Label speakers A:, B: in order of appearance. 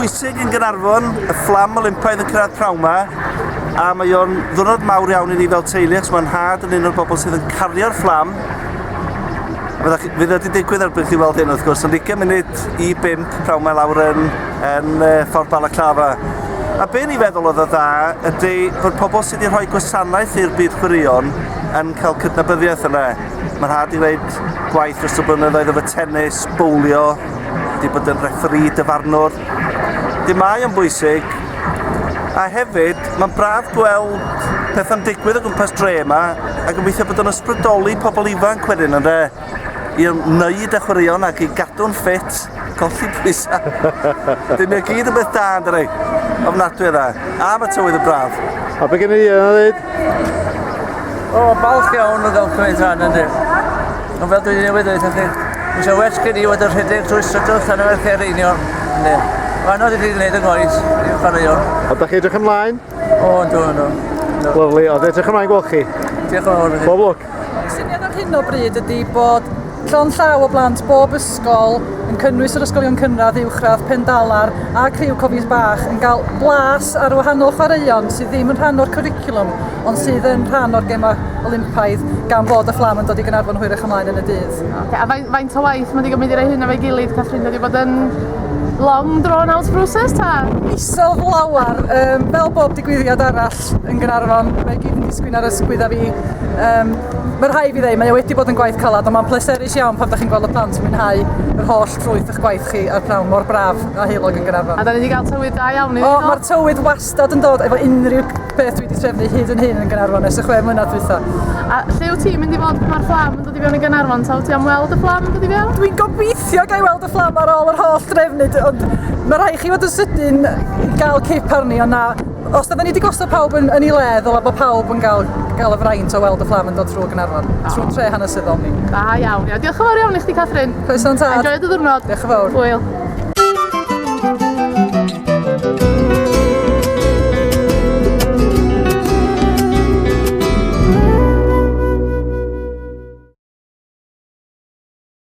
A: bwysig yn Gaernarfon, y fflam Olympaidd yn cyrraedd prawn 'ma, a mae o'n ddwrnod mawr iawn i ni fel teulu, achos mae'n had yn un o'r bobl sydd yn cario'r fflam. Fydd wedi digwydd erbyn chi weld hyn wrth gwrs, yn 20 munud i 5 prawn 'ma lawr yn ffordd Balaclava. A be ni feddwl oedd o dda ydy bod pobl sydd wedi rhoi gwasanaeth i'r byd chwaraeon yn cael cydnabyddiaeth yna. Mae'n rhaid i wneud gwaith dros y blynyddoedd efo tennis, bowlio, wedi bod yn referee dyfarnwr. Di mae yn bwysig, a hefyd mae'n braf gweld pethau'n digwydd o gwmpas dre yma, a gobeithio bod yn ysbrydoli pobl ifanc wedyn yna i wneud y chwaraeon ac i gadw'n ffit, colli pwysa. Dim yn gyd yn beth da yn dyri, ofnadwy yna, a mae tywydd yn braf.
B: A be gen i yna dweud?
C: O, balch iawn o gael cymryd rhan ynddi. Ond fel dwi'n newid dweud chi, mi eisiau well gen i wedi rhedeg trwy strydwch tan y ferch eirionion. Mae'n oedd wedi gwneud y gwaith i'r chwaraeon.
B: O, da chi edrych ymlaen?
C: O, ynddo.
B: Lyfli, o, da edrych ymlaen gweld chi?
C: Diolch yn fawr.
B: Bob lwc.
D: Syniad ar hyn o bryd ydy bod llon llaw o blant bob ysgol yn cynnwys yr ysgolion cynradd, uwchradd, Pendalar a Criw Cofis Bach yn cael blas ar wahanol chwaraeon sydd ddim yn rhan o'r cwricwlwm ond sydd yn rhan o'r gemau Olympaidd gan fod y fflam yn dod i Gaernarfon hwyrach ymlaen yn y dydd.
E: Okay, a faint o waith mae wedi gymryd i roi hyn o'i gilydd, Catherine? Wedi bod yn long drawn out process ta?
D: Isol flawar, fel bob digwyddiad arall yn Gaernarfon, mae gyd yn disgwyl ar ysgwydd a fi. Mae rhai fi ddweud, mae wedi bod yn gwaith calad, ond mae'n pleserus iawn pan da chi'n gweld y plant yn mwynhau yr holl ffrwyth eich gwaith chi a'r prawn mor braf a heilog yn Gaernarfon.
E: A da ni wedi cael tywydd da iawn i
D: Mae'r tywydd wastad yn dod efo unrhyw beth dwi wedi trefnu hyd yn hyn yn Gaernarfon ers y 6 mlynedd dwytha.
E: A lle wyt ti'n mynd i fod mae'r fflam yn dod i fewn i Gaernarfon? Ta wyt ti am weld y fflam yn dod i fewn?
D: Dwi'n gobeithio gael weld y fflam ar ôl yr holl drefnyd, ond mae rhaid chi fod yn sydyn i gael cip arni, ond os da ni wedi gosod pawb yn ei le, ddyla bod pawb yn gael y fraint o weld y fflam yn dod trwy Gaernarfon, trwy tre hanesyddol ni.
E: Da iawn. Diolch yn fawr iawn i chdi, Catherine.
D: Croeso'n tad.
E: Enjoy dy ddiwrnod.
D: Diolch yn fawr.
E: Hwyl.